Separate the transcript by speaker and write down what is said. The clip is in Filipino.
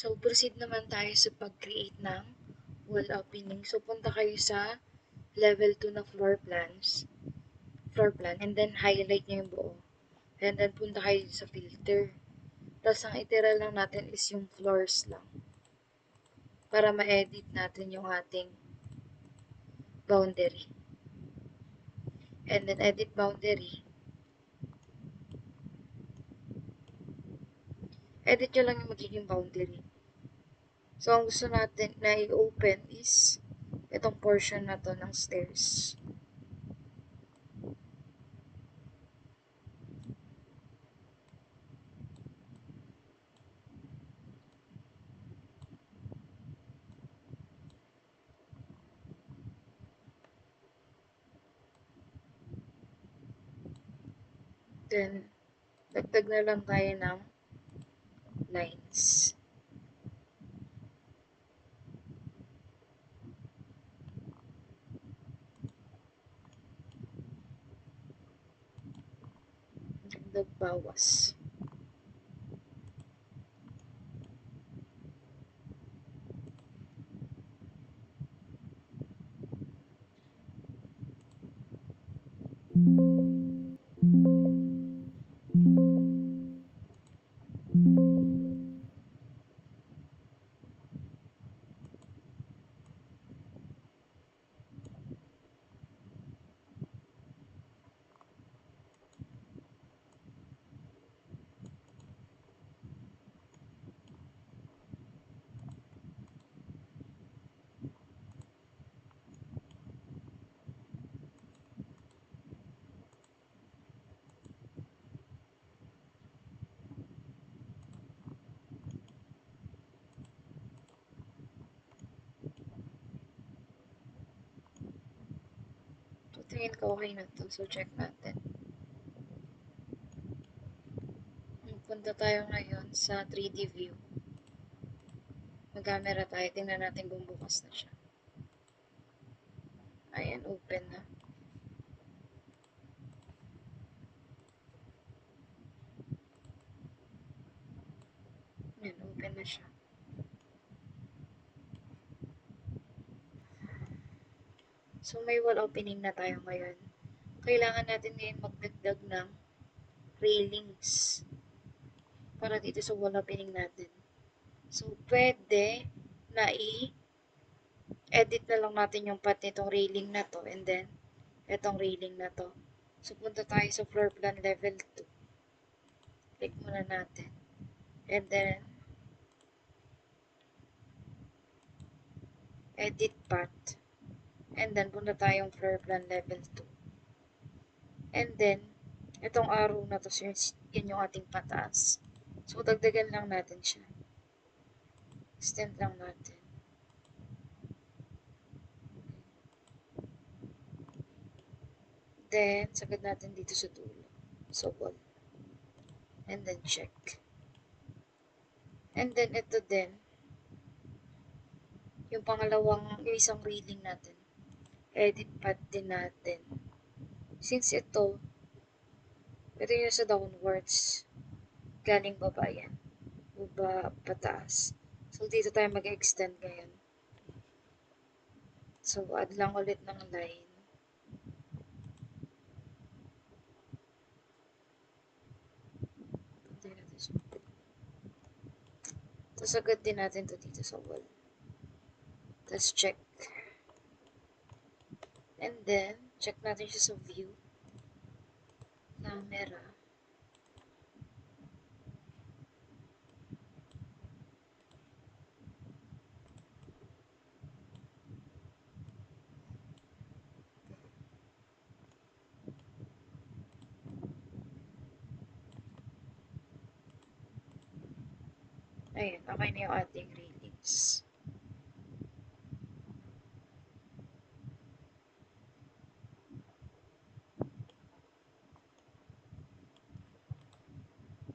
Speaker 1: So, proceed naman tayo sa pag-create ng wall opening. So, punta kayo sa level 2 na floor plan, and then highlight nyo yung buo. And then, punta kayo sa filter. Tapos, ang itira lang natin is yung floors lang. Para ma-edit natin yung ating boundary. And then, edit boundary. Edit nyo lang yung magiging boundary. So, ang gusto natin na i-open is itong portion na to ng stairs. Then, dagdag na lang tayo ng lines. Dagdag bawas. So, tingin ko okay na to. So, check natin. Punta tayo ngayon sa 3D view. Mag-camera tayo. Tingnan natin kung bukas na siya. Ayan, open na. Ayan, open na siya. So, may wall opening na tayo ngayon. Kailangan natin ngayon magdagdag ng railings para dito sa wall opening natin. So, pwede na i-edit na lang natin yung path nitong railing na to, and then itong railing na to. So, punta tayo sa floor plan level 2. Click muna natin. And then, edit path. And then, punta tayong floor plan level 2. And then, itong arrow na to, yun yung ating pataas. So, dagdagan lang natin siya. Extend lang natin. Then, sagad natin dito sa dulo. So, wall. And then, check. And then, ito din. Yung pangalawang, yung isang reading natin. Edit path din natin. Since ito yung sa downwards. Galing baba yan. Baba, pataas. So, dito tayo mag-extend ngayon. So, add lang ulit ng line. Pantay natin siya. Tapos, agad din natin to dito sa wall. Tapos, check. And then, check natin siya sa view. Camera. Ayan, okay na yung ating railings.